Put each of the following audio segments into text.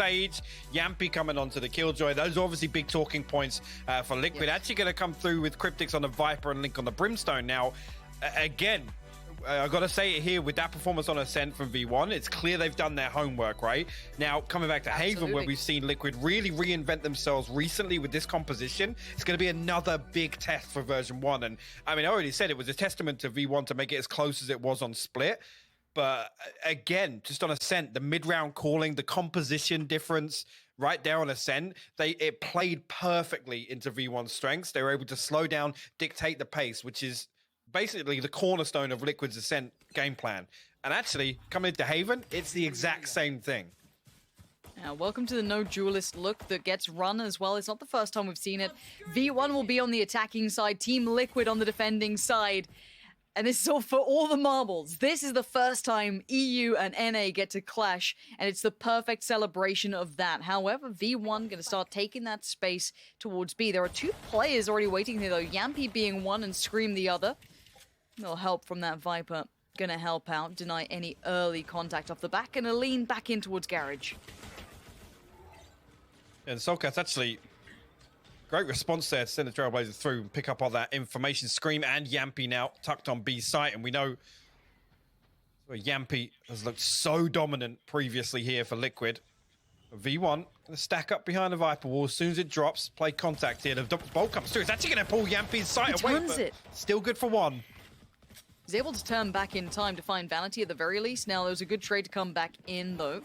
stage. Yampi coming onto the Killjoy. Those are obviously big talking points for Liquid. Yes. Actually going to come through with Cryptics on the Viper and Link on the Brimstone. Now, again, I got to say it here, with that performance on Ascent from V1, it's clear they've done their homework, right? Now, coming back to Haven, where we've seen Liquid really reinvent themselves recently with this composition, it's going to be another big test for version 1. And I mean, I already said it was a testament to V1 to make it as close as it was on Split. But again, just on Ascent, the mid-round calling, the composition difference right there on Ascent, it played perfectly into V1's strengths. They were able to slow down, dictate the pace, which is basically the cornerstone of Liquid's Ascent game plan. And actually, coming into Haven, it's the exact same thing. Now, welcome to the no duelist look that gets run as well. It's not the first time we've seen it. V1 will be on the attacking side, Team Liquid on the defending side. And this is all for all the marbles. This is the first time EU and NA get to clash, and it's the perfect celebration of that. However, V1 going to start taking that space towards B. There are two players already waiting here, though. Yampi being one and Scream the other. No help from that Viper. Gonna help out, deny any early contact off the back, and a lean back in towards Garage. And Soulcat's actually great response there to send the Trailblazers through and pick up all that information. Scream and Yampi now tucked on B site, and we know where Yampi has looked so dominant previously here for Liquid. V1 gonna stack up behind the Viper wall as soon as it drops. Play contact here. The bolt comes through. It's actually gonna pull Yampi's sight away. Turns it. Still good for one. He's able to turn back in time to find Vanity at the very least. Now, there was a good trade to come back in, though.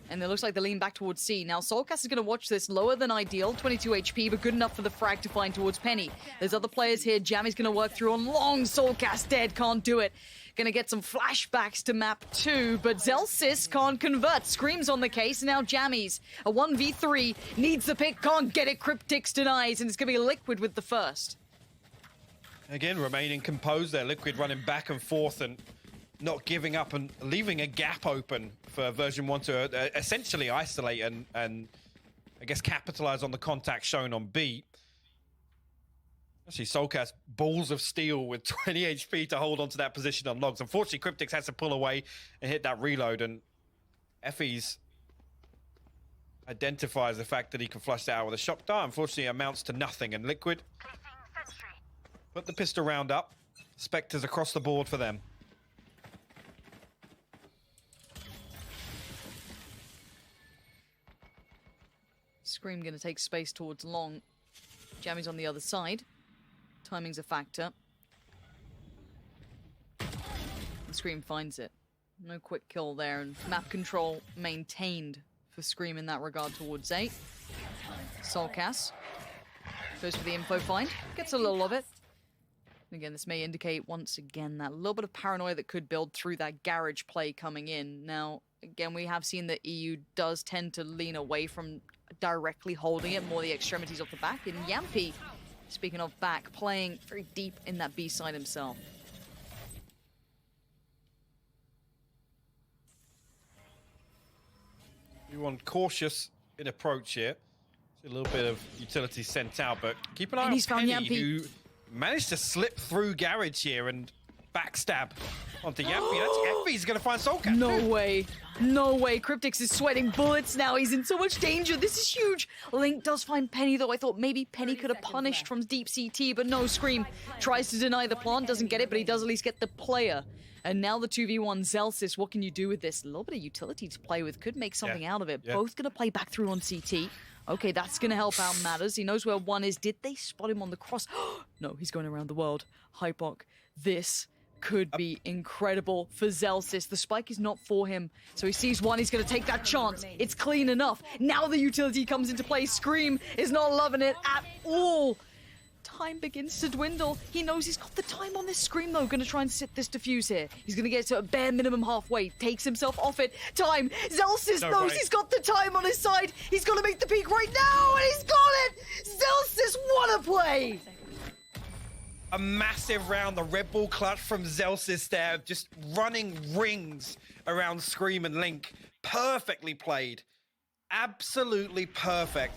And it looks like they lean back towards C. Now, Soulcast is going to watch this. Lower than ideal, 22 HP, but good enough for the frag to find towards Penny. There's other players here. Jammy's going to work through on long. Soulcast dead, can't do it. Going to get some flashbacks to map 2, but Zelsis can't convert. Screams on the case. Now Jammy's a 1v3. Needs the pick, can't get it. Cryptics denies, and it's going to be Liquid with the first. Again, remaining composed there. Liquid running back and forth and not giving up and leaving a gap open for version 1 to essentially isolate and I guess capitalize on the contact shown on B. Actually, Soulcast, balls of steel with 20 HP to hold onto that position on logs. Unfortunately, Cryptics has to pull away and hit that reload, and Effie's identifies the fact that he can flush that out with a shock dart. Unfortunately, it amounts to nothing, and Liquid put the pistol round up. Spectres across the board for them. Scream going to take space towards long. Jammy's on the other side. Timing's a factor. And Scream finds it. No quick kill there, and map control maintained for Scream in that regard towards A. Soulcast goes for the info find. Gets a little of it. And again, this may indicate once again that little bit of paranoia that could build through that Garage play coming in. Now, again, we have seen that EU does tend to lean away from directly holding it, more the extremities off the back. And Yampi, speaking of back, playing very deep in that B side himself. You want cautious in approach here. A little bit of utility sent out, but keep an eye on Penny, who managed to slip through Garage here and backstab onto Yampi. That's Effie's going to find Soulcast. No way. No way. Cryptics is sweating bullets now. He's in so much danger. This is huge. Link does find Penny, though. I thought maybe Penny could have punished from deep CT, but no. Scream tries to deny the plant, doesn't get it, but he does at least get the player. And now the 2v1 Zelsis. What can you do with this? A little bit of utility to play with. Could make something out of it. Both going to play back through on CT. Okay, that's going to help out Matters. He knows where one is. Did they spot him on the cross? No, he's going around the world. Hypok, this could be incredible for Zelsis. The spike is not for him, so he sees one. He's going to take that chance. It's clean enough. Now the utility comes into play. Scream is not loving it at all. Time begins to dwindle. He knows he's got the time on this Scream, though. Going to try and sit this defuse here. He's going to get to a bare minimum halfway. Takes himself off it. Time. Zelsis knows he's got the time on his side. He's going to make the peak right now, and he's got it. Zelsis, what a play. A massive round, the Red Bull clutch from Zelsis there, just running rings around Scream and Link. Perfectly played. Absolutely perfect.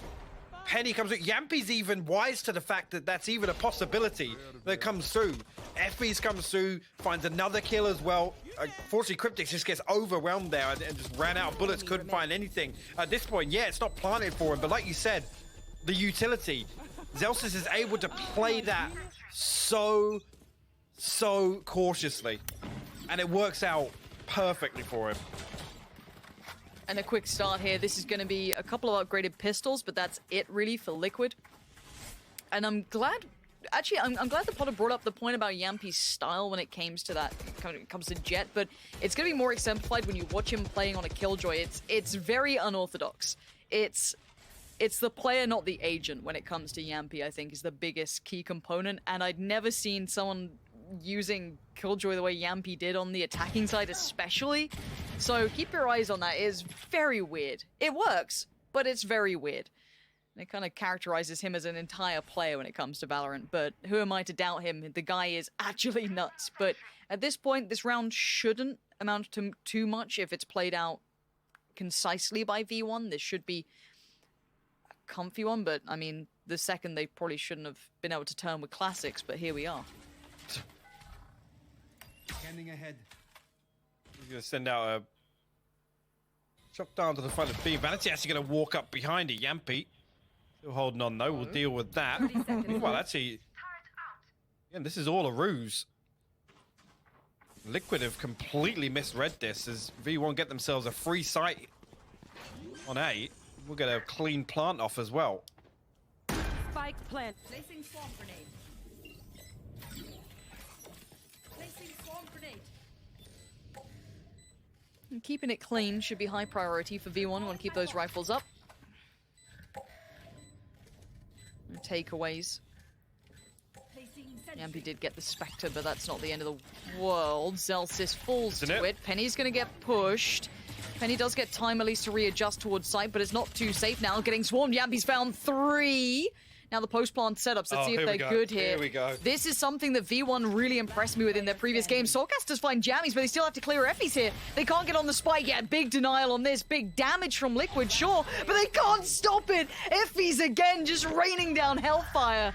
Penny comes through. Yampy's even wise to the fact that that's even a possibility that comes through. Effie's comes through, finds another kill as well. Unfortunately, Cryptix just gets overwhelmed there and just ran out of bullets, couldn't find anything. At this point, yeah, it's not planted for him, but like you said, the utility. Zellsis is able to play that so cautiously, and it works out perfectly for him. And a quick start here. This is going to be a couple of upgraded pistols, but that's it really for Liquid. And I'm glad, actually, I'm glad the Potter brought up the point about Yampy's style when it comes to that, when it comes to Jet, but it's going to be more exemplified when you watch him playing on a Killjoy. It's very unorthodox. It's the player, not the agent, when it comes to Yampy, I think, is the biggest key component. And I'd never seen someone using Killjoy the way Yampy did on the attacking side especially. So keep your eyes on that. It is very weird. It works, but it's very weird. And it kind of characterizes him as an entire player when it comes to Valorant, but who am I to doubt him? The guy is actually nuts. But at this point, this round shouldn't amount to too much if it's played out concisely by V1. This should be a comfy one, but I mean, the second they probably shouldn't have been able to turn with classics, but here we are. Scanning ahead. He's going to send out a shot down to the front of B. Vanity actually going to walk up behind it. Yampy still holding on though. We'll deal with that. Well, actually, again, this is all a ruse. Liquid have completely misread this as V1 get themselves a free site on A. We'll get a clean plant off as well. Spike plant. Placing swarm grenade. Placing swarm grenade. And keeping it clean should be high priority for V1. Want to keep those rifles up. And takeaways. Yampy did get the Spectre, but that's not the end of the world. Zellsis falls to it. Penny's going to get pushed. Penny does get time at least to readjust towards site, but it's not too safe now. Getting swarmed. Yampy's found 3. Now the post-plant setups. Let's see if they're good here. Here we go. This is something that V1 really impressed me with in their previous games. Soulcast does find jammies, but they still have to clear Effies here. They can't get on the spike yet. Big denial on this. Big damage from Liquid, sure, but they can't stop it. Effies again just raining down hellfire.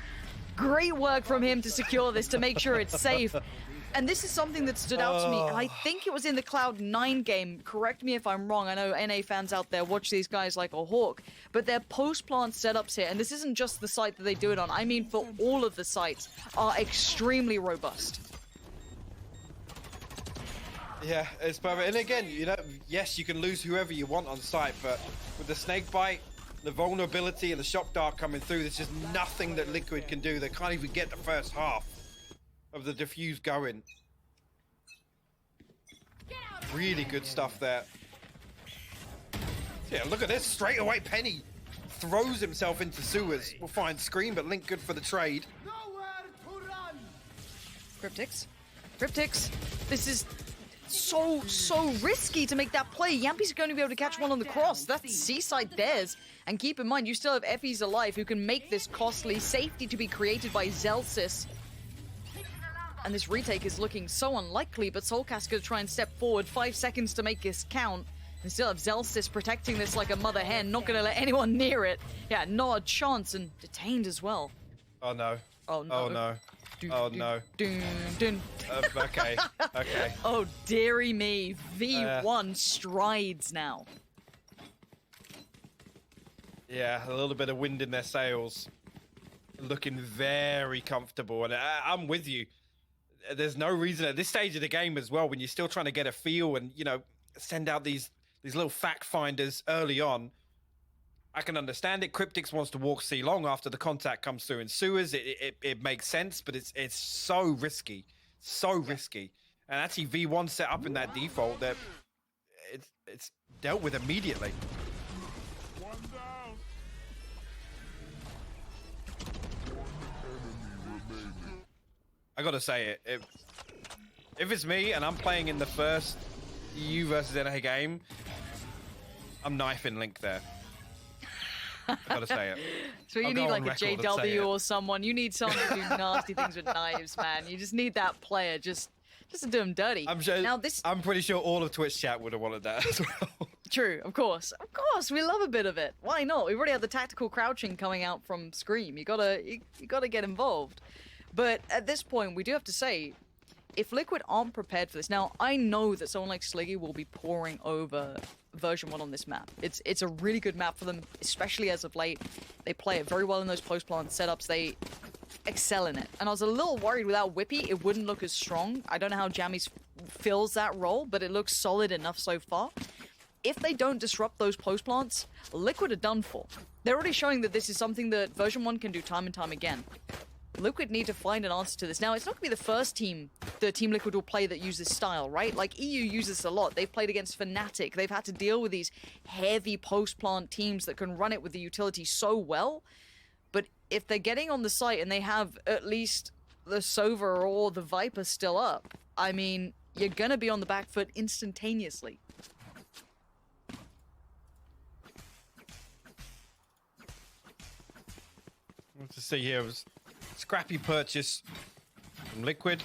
Great work from him to secure this, to make sure it's safe. And this is something that stood out to me, and I think it was in the Cloud9 game. Correct me if I'm wrong. I know NA fans out there watch these guys like a hawk, but their post-plant setups here, and this isn't just the site that they do it on, I mean for all of the sites, are extremely robust. Yeah, it's perfect. And again, you know, yes, you can lose whoever you want on site, but with the snake bite, the vulnerability and the shock dart coming through, there's just nothing that Liquid can do. They can't even get the first half of the defuse going. Really good stuff there. Yeah, look at this. Straight away, Penny throws himself into sewers. We'll find Scream, but Link good for the trade. Cryptix. Cryptix. This is so risky to make that play. Yampy's going to be able to catch one on the cross. That's Seaside theirs. And keep in mind, you still have Effies alive who can make this costly. Safety to be created by Zellsis. And this retake is looking so unlikely, but Soulcast going to try and step forward. 5 seconds to make this count. And still have Zellsis protecting this like a mother hen. Not going to let anyone near it. Yeah, not a chance. And detained as well. Oh, no. Oh, no. Oh, no. Oh, no. Okay. Okay. Oh, dearie me. V1 strides now. Yeah, a little bit of wind in their sails. Looking very comfortable. And I'm with you. There's no reason at this stage of the game as well, when you're still trying to get a feel and, you know, send out these little fact finders early on. I can understand it. Cryptix wants to walk C long after the contact comes through in sewers. It makes sense, but it's so risky. So risky. And actually V1 set up in that default that it's dealt with immediately. I gotta say it. If it's me and I'm playing in the first EU versus NA game, I'm knifing Link there. I gotta say it. So you need like a JW or someone. You need someone to do nasty things with knives, man. You just need that player just just to do him dirty. I'm sure. Now this. I'm pretty sure all of Twitch chat would have wanted that as well. True, of course, we love a bit of it. Why not? We've already had the tactical crouching coming out from Scream. You gotta get involved. But at this point, we do have to say, if Liquid aren't prepared for this, now I know that someone like Sliggy will be pouring over version 1 on this map. It's a really good map for them, especially as of late. They play it very well in those post-plant setups. They excel in it. And I was a little worried without Whippy, it wouldn't look as strong. I don't know how Jammies fills that role, but it looks solid enough so far. If they don't disrupt those post plants, Liquid are done for. They're already showing that this is something that version 1 can do time and time again. Liquid need to find an answer to this. Now, it's not going to be the first team that Team Liquid will play that uses style, right? Like, EU uses this a lot. They've played against Fnatic. They've had to deal with these heavy post-plant teams that can run it with the utility so well. But if they're getting on the site and they have at least the Sova or the Viper still up, I mean, you're going to be on the back foot instantaneously. What to see here was scrappy purchase from Liquid.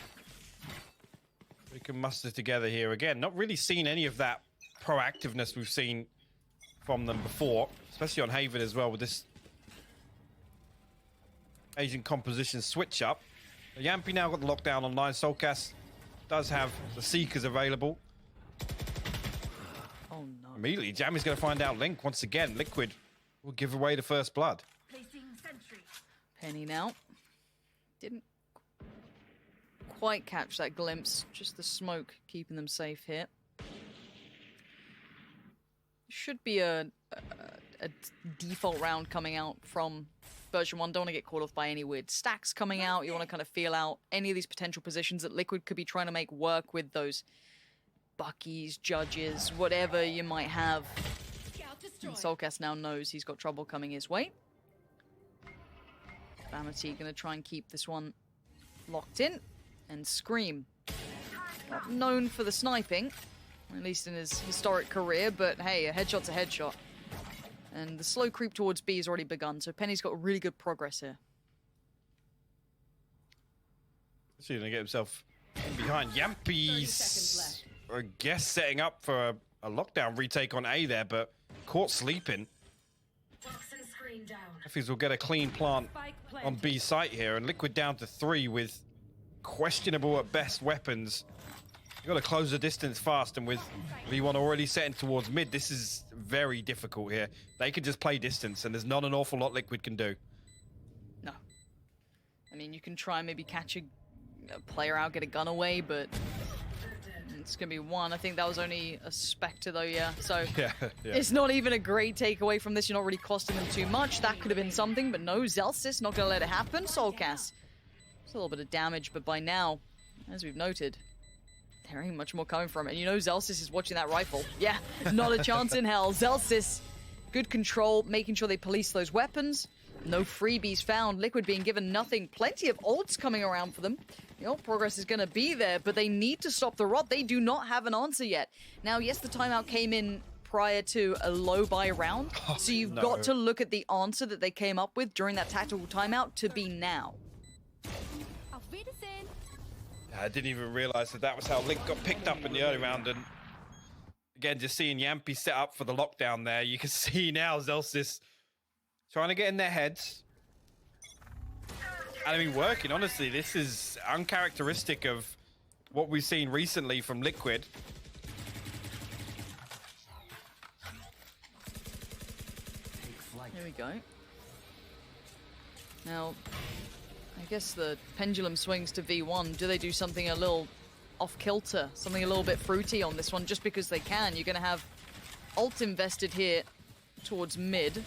We can muster together here again. Not really seen any of that proactiveness we've seen from them before, especially on Haven as well with this Asian composition switch up. Yampy now got the lockdown online. Soulcast does have the Seekers available. Oh no. Immediately, Jammy's going to find out Link once again. Liquid will give away the first blood. Penny now. Didn't quite catch that glimpse. Just the smoke keeping them safe here. Should be a default round coming out from version 1. Don't want to get caught off by any weird stacks coming out. You want to kind of feel out any of these potential positions that Liquid could be trying to make work with those Buckies, Judges, whatever you might have. And Soulcast now knows he's got trouble coming his way. Vanity gonna try and keep this one locked in. And Scream, not known for the sniping, at least in his historic career, but hey, a headshot's a headshot. And the slow creep towards B has already begun, so Penny's got really good progress here. He's gonna get himself in behind. Yampy's, I guess, setting up for a lockdown retake on A there, but caught sleeping. Effies will get a clean plant on B site here, and Liquid down to 3 with questionable at best weapons. You got to close the distance fast, and with V1 already setting towards mid, this is very difficult here. They can just play distance, and there's not an awful lot Liquid can do. No. I mean, you can try and maybe catch a player out, get a gun away, but it's going to be one. I think that was only a Spectre, though, yeah. So yeah. It's not even a great takeaway from this. You're not really costing them too much. That could have been something, but no, Zellsis not going to let it happen. Soulcast. It's a little bit of damage, but by now, as we've noted, there ain't much more coming from it. And you know Zellsis is watching that rifle. Yeah, not a chance in hell. Zellsis, good control, making sure they police those weapons. No freebies found. Liquid being given nothing. Plenty of ults coming around for them. The ult progress is going to be there, but they need to stop the rot. They do not have an answer yet. Now, yes, the timeout came in prior to a low buy round, so you've got to look at the answer that they came up with during that tactical timeout to be now. I didn't even realize that was how Link got picked up in the early round, and again, just seeing Yampy set up for the lockdown there, you can see now Zellsis trying to get in their heads. And I mean, working, honestly, this is uncharacteristic of what we've seen recently from Liquid. Here we go. Now, I guess the pendulum swings to V1. Do they do something a little off-kilter, something a little bit fruity on this one, just because they can? You're going to have ult invested here towards mid.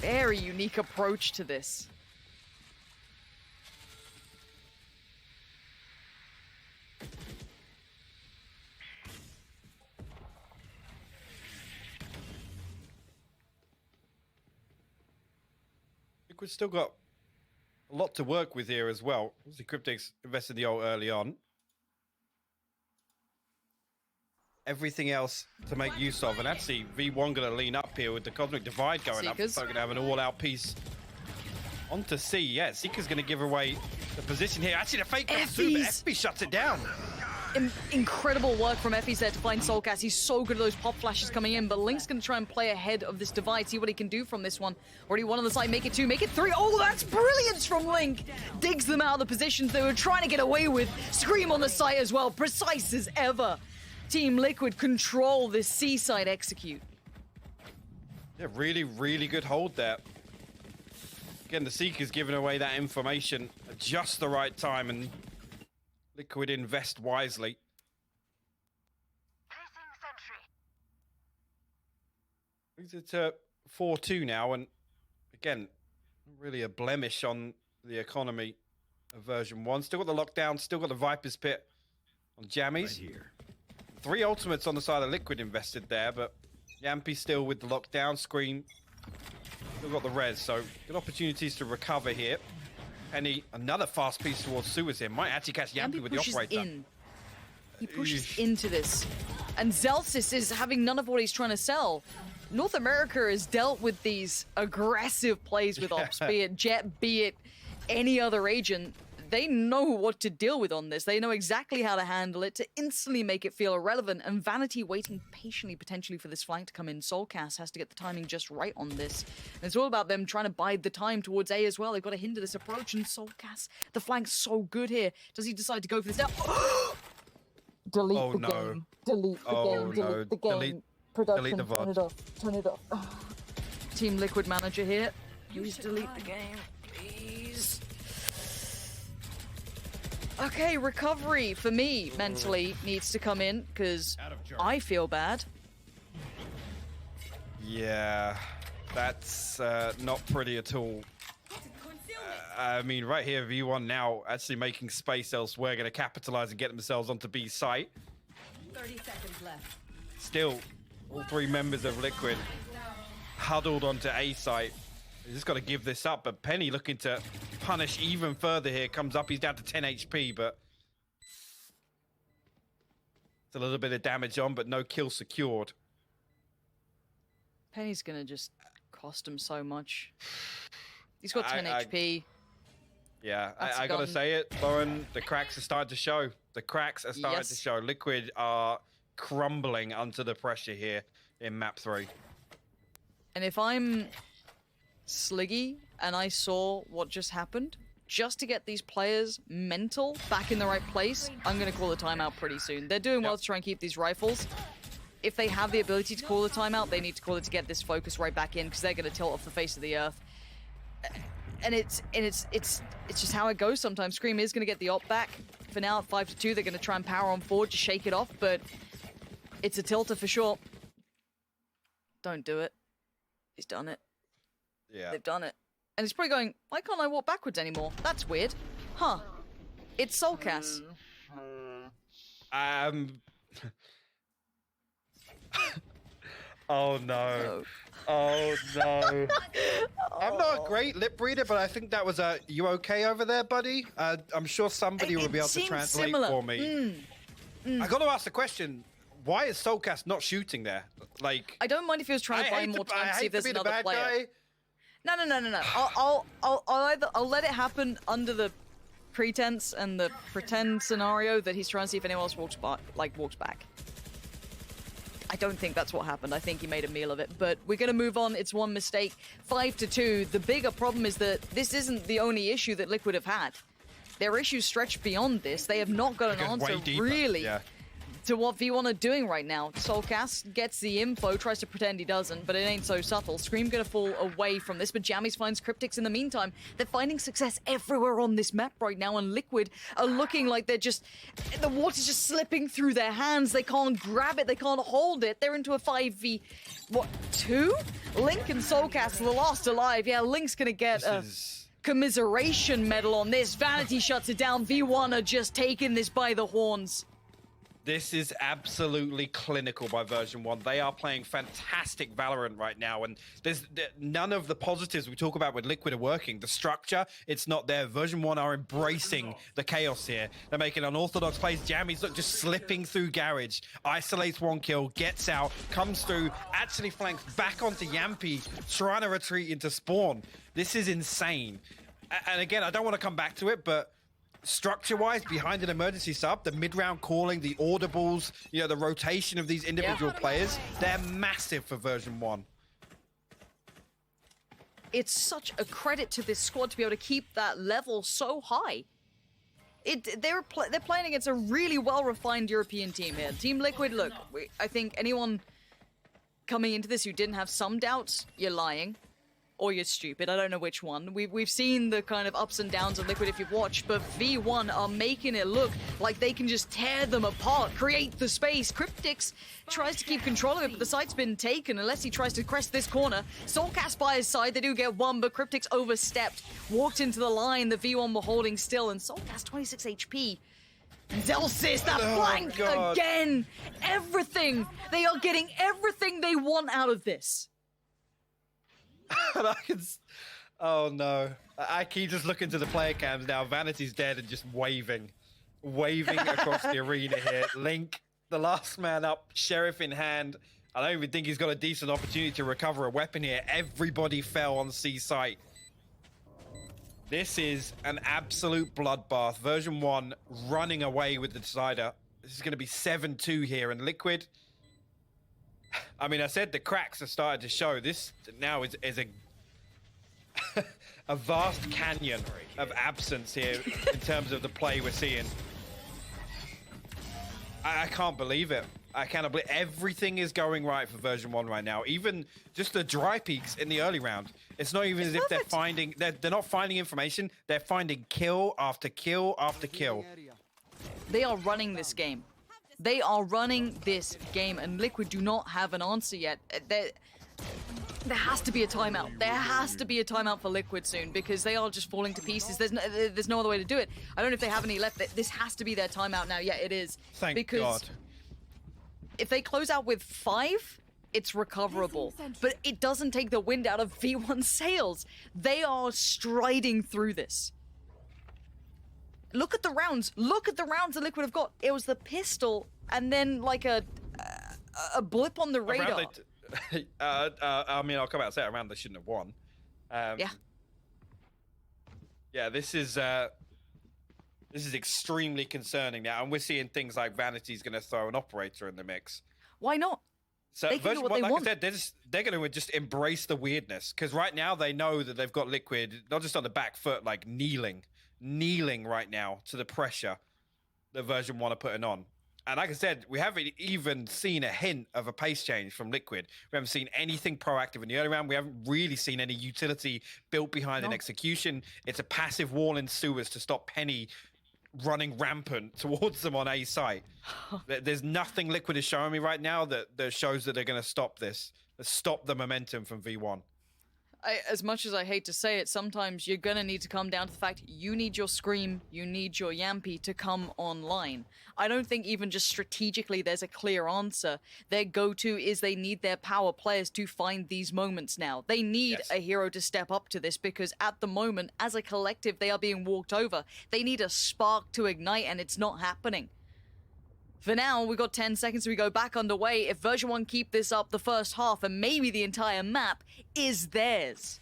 Very unique approach to this. Liquid's still got a lot to work with here as well. Obviously, Cryptic's invested the ult early on. Everything else to make use of, and actually V1 going to lean up here with the Cosmic Divide going Seekers. up. So going to have an all-out piece onto C. Yeah, Seeker's going to give away the position here. Actually, the fake comes through, but FB shuts it down. Incredible work from Effie's there to find Soulcast. He's so good at those pop flashes coming in, but Link's going to try and play ahead of this divide, see what he can do from this one. Already one on the side, make it 2, make it 3. Oh, that's brilliance from Link. Digs them out of the positions they were trying to get away with. Scream on the site as well, precise as ever. Team Liquid control this C-side execute. Yeah, really, really good hold there. Again, the Seeker's giving away that information at just the right time, and Liquid invest wisely. Brings it to 4-2 now, and again, really a blemish on the economy of version 1. Still got the lockdown, still got the Viper's Pit on Jammies. Right here. 3 ultimates on the side of Liquid invested there, but Yampy still with the lockdown. Scream still got the res, so good opportunities to recover here. Penny, another fast piece towards Suez here. Might actually catch Yampy with the operator. He pushes into this. And Zelsis is having none of what he's trying to sell. North America has dealt with these aggressive plays with ops, be it Jet, be it any other agent. They know what to deal with on this. They know exactly how to handle it to instantly make it feel irrelevant. And Vanity waiting patiently, potentially, for this flank to come in. Soulcast has to get the timing just right on this. And it's all about them trying to bide the time towards A as well. They've got to hinder this approach. And Soulcast, the flank's so good here. Does he decide to go for this now? Delete the game. Delete the game. Delete the game. Production, delete the turn it off. Turn it off. Team Liquid manager here. Please delete the game. Please. Okay, recovery for me mentally needs to come in because I feel bad. Yeah, that's not pretty at all. I mean, right here, V1 now actually making space elsewhere, going to capitalize and get themselves onto B site. 30 seconds left. Still, all 3 members of Liquid huddled onto A site. He's just got to give this up, but Penny looking to punish even further here. Comes up, he's down to 10 HP, but it's a little bit of damage on, but no kill secured. Penny's going to just cost him so much. He's got 10 HP. Yeah, I got to say it, Lauren, the cracks are starting to show. The cracks are starting to show. Liquid are crumbling under the pressure here in map 3. And if I'm Sliggy and I saw what just happened, just to get these players mental back in the right place, I'm going to call the timeout pretty soon. They're doing well to try and keep these rifles. If they have the ability to call the timeout, they need to call it to get this focus right back in because they're going to tilt off the face of the earth. And it's just how it goes sometimes. Scream is going to get the op back. For now, at 5-2, they're going to try and power on forward to shake it off, but it's a tilter for sure. Don't do it. He's done it. Yeah. They've done it. And he's probably going, why can't I walk backwards anymore? That's weird. Huh. It's Soulcast. Oh no. Oh no. I'm not a great lip reader, but I think that was a, you okay over there, buddy? I'm sure somebody will be able to translate for me. I got to ask the question, why is Soulcast not shooting there? Like, I don't mind if he was trying to buy more time to see if there's another player. Guy. No. I'll let it happen under the pretense and the pretend scenario that he's trying to see if anyone else walks back. I don't think that's what happened. I think he made a meal of it. But we're going to move on. It's one mistake. 5-2. The bigger problem is that this isn't the only issue that Liquid have had. Their issues stretch beyond this. They have not got an answer, really, to what V1 are doing right now. Soulcast gets the info, tries to pretend he doesn't, but it ain't so subtle. Scream gonna fall away from this, but Jammies finds Cryptics in the meantime. They're finding success everywhere on this map right now, and Liquid are looking like they're just... the water's just slipping through their hands. They can't grab it, they can't hold it. They're into a 5v... what, 2? Link and Soulcast are the last alive. Yeah, Link's gonna get a commiseration medal on this. Vanity shuts it down. V1 are just taking this by the horns. This is absolutely clinical by Version 1. They are playing fantastic Valorant right now, and there's none of the positives we talk about with Liquid are working. The structure, it's not there. Version 1 are embracing the chaos here. They're making unorthodox plays. Jammies, look, just slipping through Garage. Isolates 1 kill, gets out, comes through, actually flanks back onto Yampy, trying to retreat into spawn. This is insane. And again, I don't want to come back to it, but structure-wise, behind an emergency sub, the mid-round calling, the audibles, you know, the rotation of these individual players, they're massive for version 1. It's such a credit to this squad to be able to keep that level so high. They're playing against a really well-refined European team here. Team Liquid, look, I think anyone coming into this who didn't have some doubts, you're lying. Or you're stupid, I don't know which one. We've seen the kind of ups and downs of Liquid if you've watched, but V1 are making it look like they can just tear them apart, create the space. Cryptix tries to keep control of it, but the site's been taken unless he tries to crest this corner. Soulcast by his side, they do get one, but Cryptix overstepped, walked into the line, the V1 were holding still, and Soulcast 26 HP. Zelsis, that flank again! Everything! They are getting everything they want out of this. And oh no. I keep just looking to the player cams now. Vanity's dead and just waving across the arena here. Link, the last man up, Sheriff in hand. I don't even think he's got a decent opportunity to recover a weapon here. Everybody fell on C site. This is an absolute bloodbath. Version 1 running away with the decider. This is going to be 7-2 here, and Liquid, I mean, I said the cracks are starting to show. This now is a a vast canyon of absence here in terms of the play we're seeing. I can't believe it. I cannot believe everything is going right for version 1 right now. Even just the dry peaks in the early round. It's not even as if they're finding, they're not finding information. They're finding kill after kill after kill. They are running this game. They are running this game, and Liquid do not have an answer yet. There has to be a timeout. There has to be a timeout for Liquid soon, because they are just falling to pieces. There's no other way to do it. I don't know if they have any left. This has to be their timeout now. Yeah, it is. Thank God. If they close out with 5, it's recoverable. But it doesn't take the wind out of V1's sails. They are striding through this. Look at the rounds. Look at the rounds that Liquid have got. It was the pistol and then like a blip on the radar. I mean, I'll come out and say it, around they shouldn't have won. Yeah. Yeah, this is extremely concerning now, and we're seeing things like Vanity's going to throw an operator in the mix. Why not? So they can do what they like want. I said, they're going to just embrace the weirdness, because right now they know that they've got Liquid not just on the back foot, like kneeling right now to the pressure that version 1 are putting on. And like I said, we haven't even seen a hint of a pace change from Liquid. We haven't seen anything proactive in the early round. We haven't really seen any utility built behind an execution. It's a passive wall in sewers to stop Penny running rampant towards them on A site. There's nothing Liquid is showing me right now that shows that they're going to stop this, stop the momentum from V1. As much as I hate to say it, sometimes you're gonna need to come down to the fact you need your Scream, you need your Yampy to come online. I don't think even just strategically there's a clear answer. Their go-to is they need their power players to find these moments now. They need a hero to step up to this, because at the moment, as a collective, they are being walked over. They need a spark to ignite, and it's not happening. For now, we've got 10 seconds so we go back underway. If version 1 keep this up, the first half and maybe the entire map is theirs.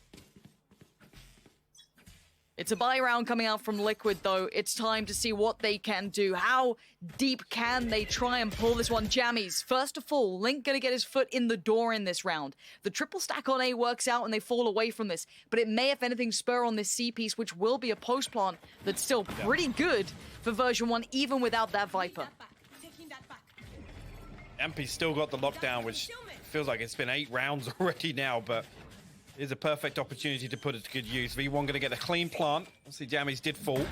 It's a buy round coming out from Liquid, though. It's time to see what they can do. How deep can they try and pull this one? Jammies, first of all, Link gonna get his foot in the door in this round. The triple stack on A works out and they fall away from this, but it may, if anything, spur on this C piece, which will be a post plant that's still pretty good for version 1, even without that Viper. MP's still got the lockdown, which feels like it's been 8 rounds already now, but it's a perfect opportunity to put it to good use. V1 going to get a clean plant. Obviously, Jammies did fall.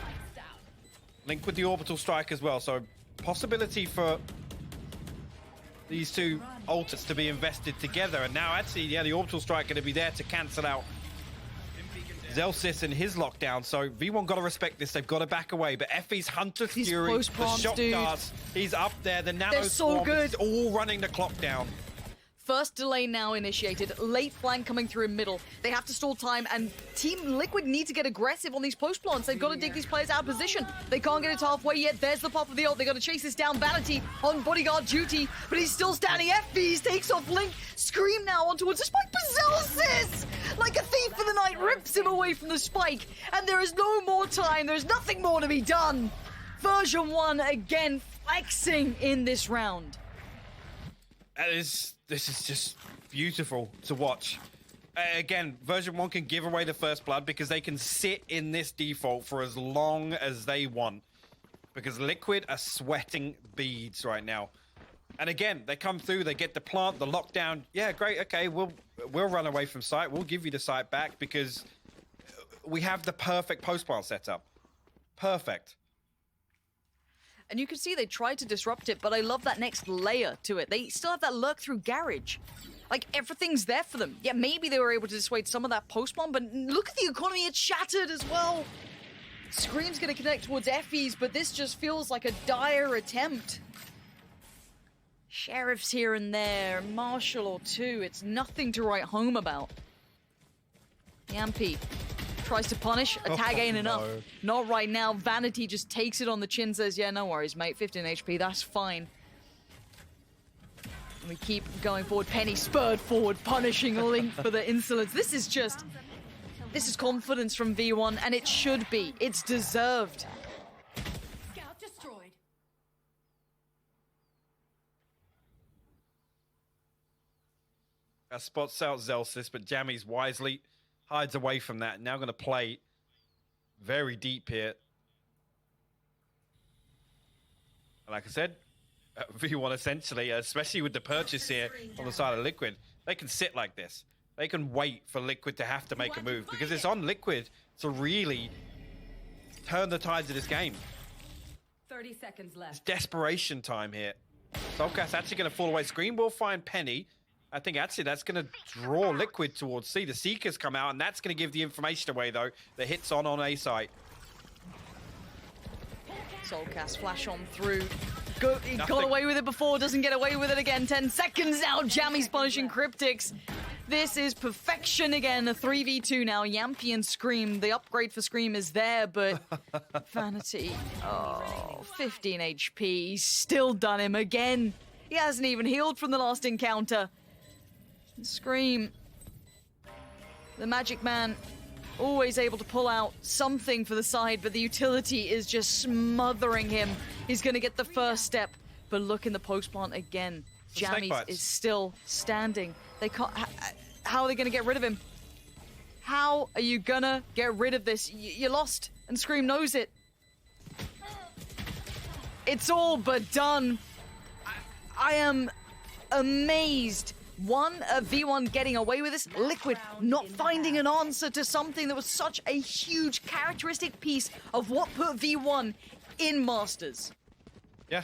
Link with the orbital strike as well, so possibility for these two ultimates to be invested together. And now, actually, yeah, the orbital strike going to be there to cancel out Zelsis and his lockdown, so V1 got to respect this. They've got to back away. But Effie's Hunter's Fury, the shot darts, he's up there. The nano so good. All running the clock down. First delay now initiated. Late flank coming through in middle. They have to stall time, and Team Liquid need to get aggressive on these post plants. They've got to dig these players out of position. They can't get it halfway yet. There's the pop of the ult. They got to chase this down. Vanity on bodyguard duty, but he's still standing. Effie takes off Link. Scream now on towards the spike. Zelsis! like a thief in the night, rips him away from the spike, and there is no more time. There's nothing more to be done. Version1 again flexing in this round. This is just beautiful to watch. Again, Version1 can give away the first blood because they can sit in this default for as long as they want. Because Liquid are sweating beads right now. And again, they come through, they get the plant, the lockdown. Yeah, great, okay, we'll run away from site. We'll give you the site back because we have the perfect post-plant setup. Perfect. And you can see they tried to disrupt it, but I love that next layer to it. They still have that lurk through garage. Like, everything's there for them. Yeah, maybe they were able to dissuade some of that post-bomb, but look at the economy, it's shattered as well. Scream's gonna connect towards Effie's, but this just feels like a dire attempt. Sheriff's here and there, Marshall or two. It's nothing to write home about. Yampy tries to punish. A tag ain't enough. Not right now. Vanity just takes it on the chin, says, yeah, no worries, mate. 15 HP, that's fine. And we keep going forward. Penny spurred forward, punishing Link for the insolence. This is confidence from V1, and it should be. It's deserved. Scout destroyed. Spots out Zelsis, but Jammies wisely hides away from that. Now going to play very deep here. Like I said, V1 essentially, especially with the purchase here on the side of Liquid, they can sit like this. They can wait for Liquid to have to make a move because it's on Liquid to really turn the tides of this game. 30 seconds left. It's desperation time here. Soulcast actually going to fall away. Scream will find Penny. I think actually that's going to draw Liquid towards C. The Seekers come out, and that's going to give the information away, though. The hit's on A site. Soulcast flash on through. He got away with it before, doesn't get away with it again. 10 seconds now. Jammy's punishing Cryptics. This is perfection again. A 3v2 now. Yampy and Scream. The upgrade for Scream is there, but Vanity. Oh, 15 HP. He's still done him again. He hasn't even healed from the last encounter. Scream. The Magic Man. Always able to pull out something for the side, but the utility is just smothering him. He's going to get the first step, but look in the post plant again. Jammies is still standing. They can't. How are they going to get rid of him? How are you going to get rid of this? You lost, and Scream knows it. It's all but done. I am amazed. V1 getting away with this. Liquid not finding an answer to something that was such a huge characteristic piece of what put V1 in Masters. Yeah,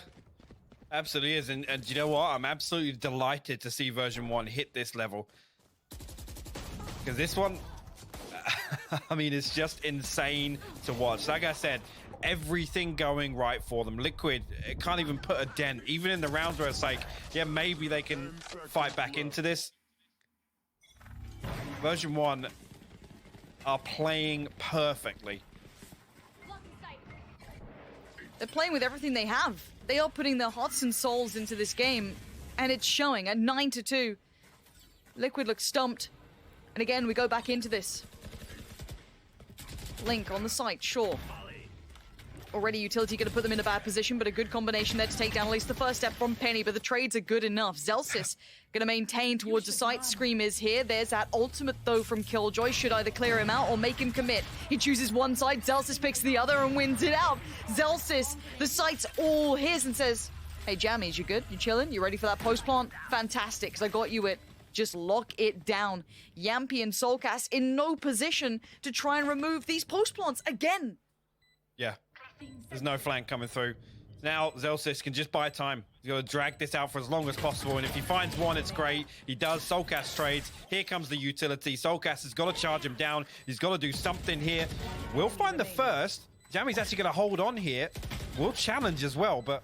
absolutely is. And you know what? I'm absolutely delighted to see Version1 hit this level. Because this one, I mean, it's just insane to watch. Like I said, everything going right for them. Liquid can't even put a dent, even in the rounds where it's like, yeah, maybe they can fight back into this. Version1 are playing perfectly. They're playing with everything they have. They are putting their hearts and souls into this game, and it's showing at 9-2. Liquid looks stumped, and again, we go back into this. Link on the site, sure. Already utility going to put them in a bad position, but a good combination there to take down at least the first step from Penny, but the trades are good enough. Zelsis going to maintain towards the site. Scream is here. There's that ultimate, though, from Killjoy. Should either clear him out or make him commit. He chooses one side, Zelsis picks the other and wins it out. Zelsis, the site's all his and says, hey, Jammies, you good? You chilling? You ready for that post plant? Fantastic, because I got you it. Just lock it down. Yampy and Soulcast in no position to try and remove these post plants again. Yeah. There's no flank coming through. Now Zelsis can just buy time. He's got to drag this out for as long as possible, and if he finds one, it's great. He does. Soulcast trades. Here comes the utility. Soulcast has got to charge him down. He's got to do something here. We'll find the first. Jammy's actually going to hold on here. We'll challenge as well, but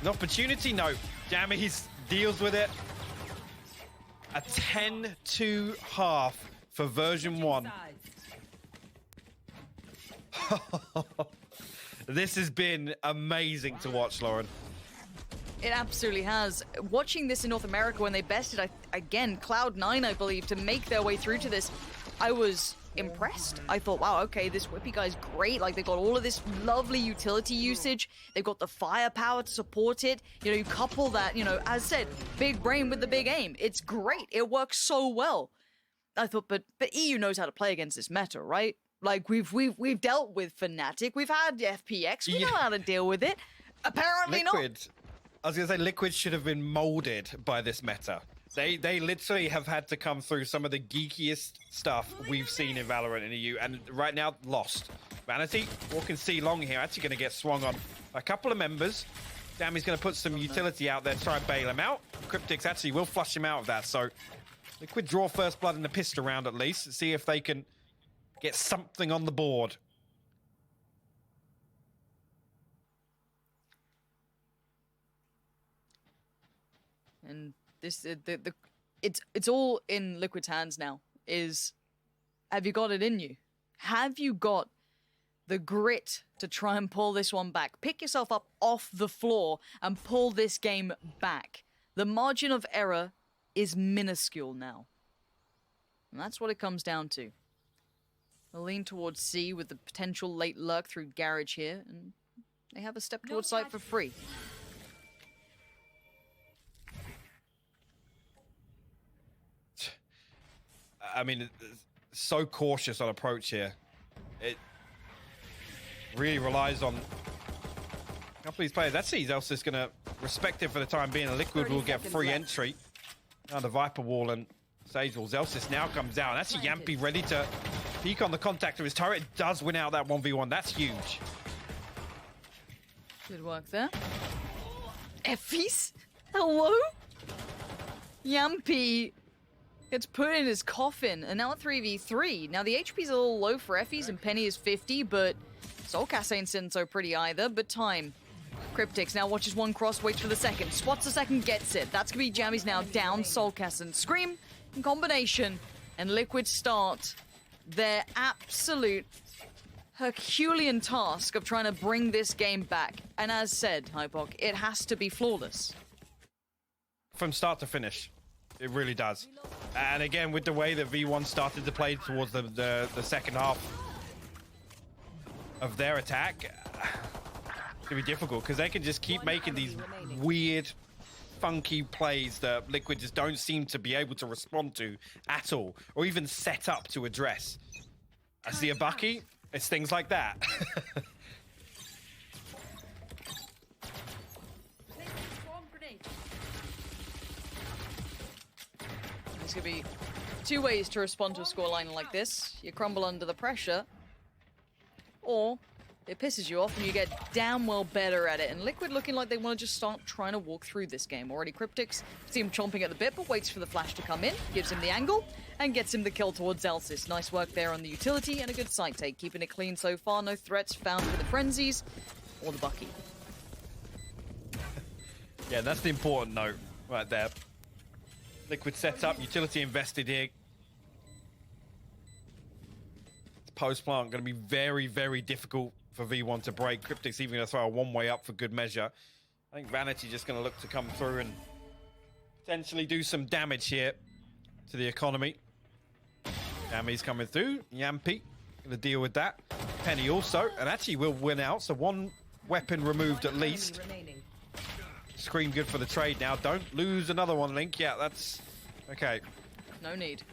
an opportunity? No. Jammy's deals with it. A 10-2 half for Version1. This has been amazing to watch, Lauren. It absolutely has. Watching this in North America when they bested, again, Cloud9, I believe, to make their way through to this, I was impressed. I thought, wow, okay, this Whippy guy's great. Like, they got all of this lovely utility usage. They've got the firepower to support it. You know, you couple that, you know, as said, big brain with the big aim. It's great. It works so well. I thought, but EU knows how to play against this meta, right? Like, we've dealt with Fnatic. We've had FPX. We know how to deal with it. Apparently Liquid. not. I was going to say, Liquid should have been molded by this meta. They literally have had to come through some of the geekiest stuff we've seen in Valorant in EU, and right now, lost. Vanity, walking C long here, actually going to get swung on a couple of members. Dammy's going to put some utility out there to try and bail him out. Cryptics actually will flush him out of that, so Liquid draw first blood in the pistol round at least, see if they can get something on the board. And this, it's all in Liquid's hands now. Have you got it in you? Have you got the grit to try and pull this one back? Pick yourself up off the floor and pull this game back. The margin of error is minuscule now. And that's what it comes down to. They'll lean towards C with the potential late lurk through Garage here, and they have a step towards site for free. I mean, so cautious on approach here. It really relies on a couple of these players. That's Zelsis going to respect it for the time being. Liquid will get free entry. Now the Viper wall and Sage wall. Zelsis now comes out. That's Yampi ready to peek on the contact of his turret. It does win out that 1v1. That's huge. Good work there. Effys? Hello? Yampi gets put in his coffin, and now a 3v3. Now the HP's a little low for Effys, and Penny is 50, but Soulcast ain't sitting so pretty either. But time. Cryptics now watches one cross, waits for the second. Spots the second, gets it. That's gonna be Jammies now down. Soulcast and Scream in combination, and Liquid start their absolute Herculean task of trying to bring this game back. And as said, Hypok, it has to be flawless. From start to finish. It really does. And again, with the way that V1 started to play towards the second half of their attack, it's gonna be difficult because they can just keep making these weird, funky plays that Liquid just don't seem to be able to respond to at all, or even set up to address. I see a Bucky, it's things like that. There's gonna be two ways to respond to a scoreline like this. You crumble under the pressure, or it pisses you off and you get damn well better at it. And Liquid looking like they want to just start trying to walk through this game. Already Cryptics see him chomping at the bit, but waits for the flash to come in, gives him the angle, and gets him the kill towards Zelsis. Nice work there on the utility and a good side take, keeping it clean so far. No threats found for the Frenzies or the Bucky. Yeah, that's the important note right there. Liquid setup, utility invested here. Post plant going to be very, very difficult for V1 to break. Cryptic's even going to throw a one-way up for good measure. I think Vanity just going to look to come through and potentially do some damage here to the economy. Dammy's coming through. Yampi going to deal with that. Penny also, and actually will win out. So one weapon removed at least. Scream good for the trade now. Don't lose another one, Link. Yeah, that's okay. No need.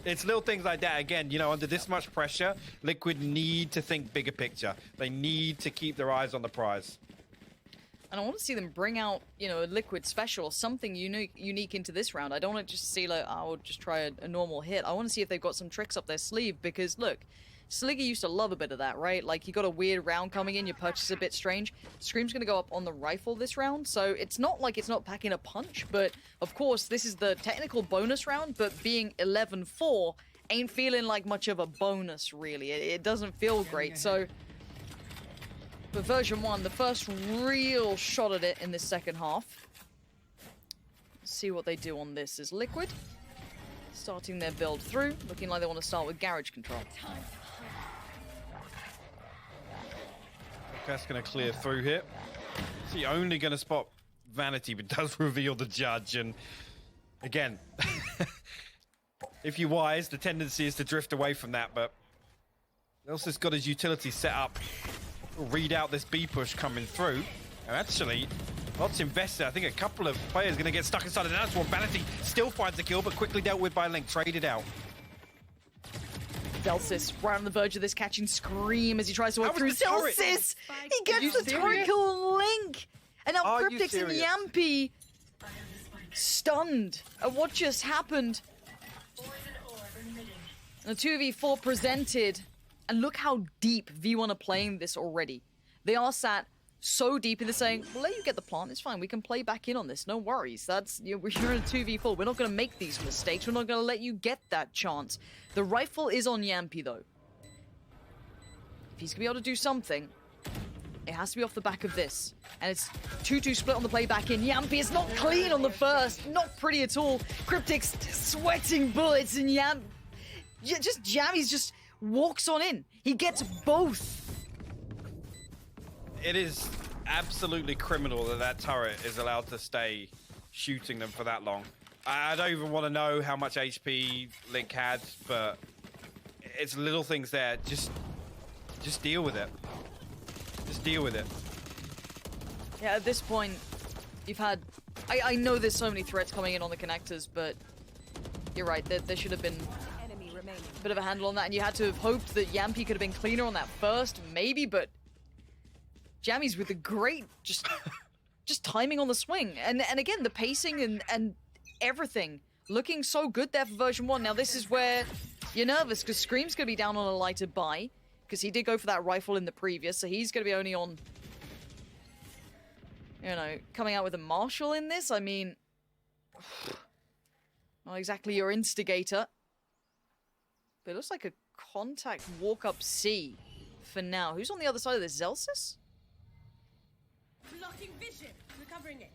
It's little things like that. Again, you know, under this much pressure, Liquid need to think bigger picture. They need to keep their eyes on the prize. And I want to see them bring out, you know, a Liquid special or something unique into this round. I don't want to just see like, oh, we'll just try a normal hit. I want to see if they've got some tricks up their sleeve because, look, Sliggy used to love a bit of that, right? Like, you got a weird round coming in, your purchase is a bit strange. Scream's going to go up on the rifle this round, so it's not like it's not packing a punch, but, of course, this is the technical bonus round, but being 11-4 ain't feeling like much of a bonus, really. It doesn't feel great, so... For version 1, the first real shot at it in this second half. Let's see what they do on this is Liquid. Starting their build through, looking like they want to start with garage control. That's going to clear through here. Is he only going to spot Vanity, but does reveal the judge. And again, if you're wise, the tendency is to drift away from that, but Zelsis got his utility set up. Read out this B push coming through. And actually, lots invested. I think a couple of players going to get stuck inside the dance wall. Vanity still finds the kill, but quickly dealt with by Link. Traded out. Zelsis right on the verge of this, catching Scream as he tries to work through. Turret? Zelsis! He gets the turret kill on Link! And now Cryptix and Yampy stunned at what just happened. And a 2v4 presented. And look how deep V1 are playing this already. They are sat so deep in the saying, we'll let you get the plant, it's fine, we can play back in on this, no worries. That's, you're in a 2v4, we're not going to make these mistakes, we're not going to let you get that chance. The rifle is on Yampy though. If he's going to be able to do something, it has to be off the back of this. And it's 2-2 split on the play back in. Yampy is not clean on the first, not pretty at all. Cryptix sweating bullets and Jammy's just walks on in. He gets both. It is absolutely criminal that that turret is allowed to stay shooting them for that long. I don't even want to know how much HP Link had, but it's little things there. Just deal with it. Just deal with it. Yeah, at this point, you've had... I know there's so many threats coming in on the connectors, but you're right, there should have been a bit of a handle on that, and you had to have hoped that Yampy could have been cleaner on that first, maybe, but Jammy's with a great just timing on the swing. And again, the pacing and everything looking so good there for version 1. Now this is where you're nervous, because Scream's going to be down on a lighter buy, because he did go for that rifle in the previous, so he's going to be only on, you know, coming out with a Marshall in this. I mean, not exactly your instigator. But it looks like a contact walk up C for now. Who's on the other side of this? Zelsis? Blocking vision. Recovering it.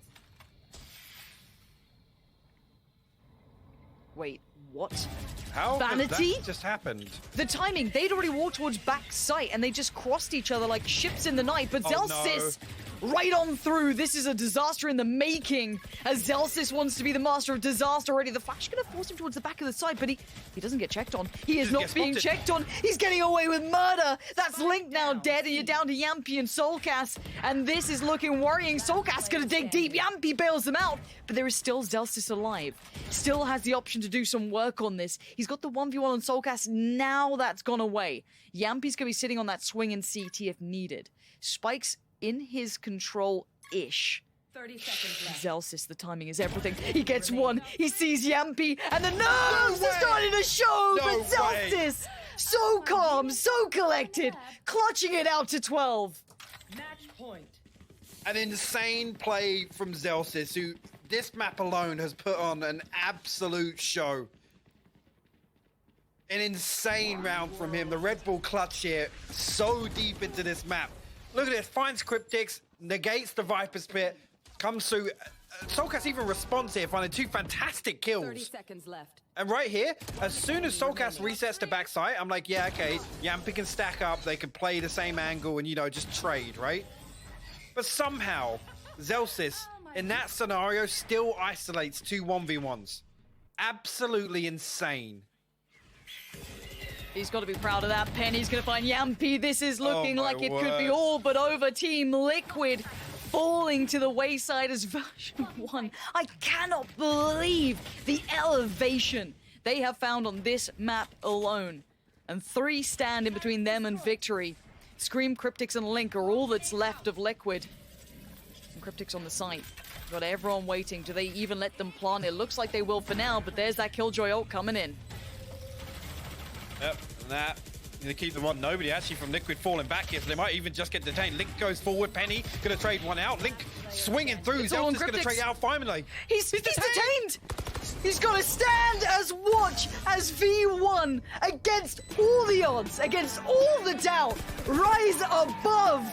Wait, what? How Vanity? did that just happened? The timing, they'd already walked towards back sight and they just crossed each other like ships in the night. But Zelsis, right on through. This is a disaster in the making, as Zelsis wants to be the master of disaster already. The flash gonna force him towards the back of the side, but he doesn't get checked on. He is not being checked on. He's getting away with murder. That's Link now dead, and you're down to Yampy and Soulcast, and this is looking worrying. Soulcast gonna dig deep. Yampy bails them out, but there is still Zelsis alive. Still has the option to do some work on this. He's got the 1v1 on Soulcast. Now that's gone away. Yampy's gonna be sitting on that swing in CT if needed. Spike's in his control-ish. 30 seconds left. Zelsis, the timing is everything. He gets one, he sees Yampy, and the nerves are starting to show, but Zelsis, so calm, so collected, clutching it out to 12. Match point. An insane play from Zelsis, who this map alone has put on an absolute show. An insane round from him. The Red Bull clutch here, so deep into this map. Look at this, finds Cryptix, negates the Viper Spit, comes through. Soulcast even responds here, finding 2 fantastic kills. 30 seconds left. And right here, as soon as Soulcast resets to backside, I'm like, yeah, okay, Yampy can stack up, they can play the same angle and, you know, just trade, right? But somehow, Zelsis, in that scenario, still isolates 2 1v1s. Absolutely insane. He's got to be proud of that. Penny's going to find Yampy. This is looking like it could be word. all but over. Team Liquid falling to the wayside as version 1. I cannot believe the elevation they have found on this map alone. And 3 stand in between them and victory. Scream, Cryptix, and Link are all that's left of Liquid. And Cryptix on the site. Got everyone waiting. Do they even let them plant? It looks like they will for now, but there's that Killjoy ult coming in. Yep, and that. Gonna keep them on. Nobody actually from Liquid falling back here, so they might even just get detained. Link goes forward. Penny gonna trade one out. Link swinging through. Zelsis gonna trade out finally. He's detained! He's got to stand as watch as V1 against all the odds, against all the doubt, rise above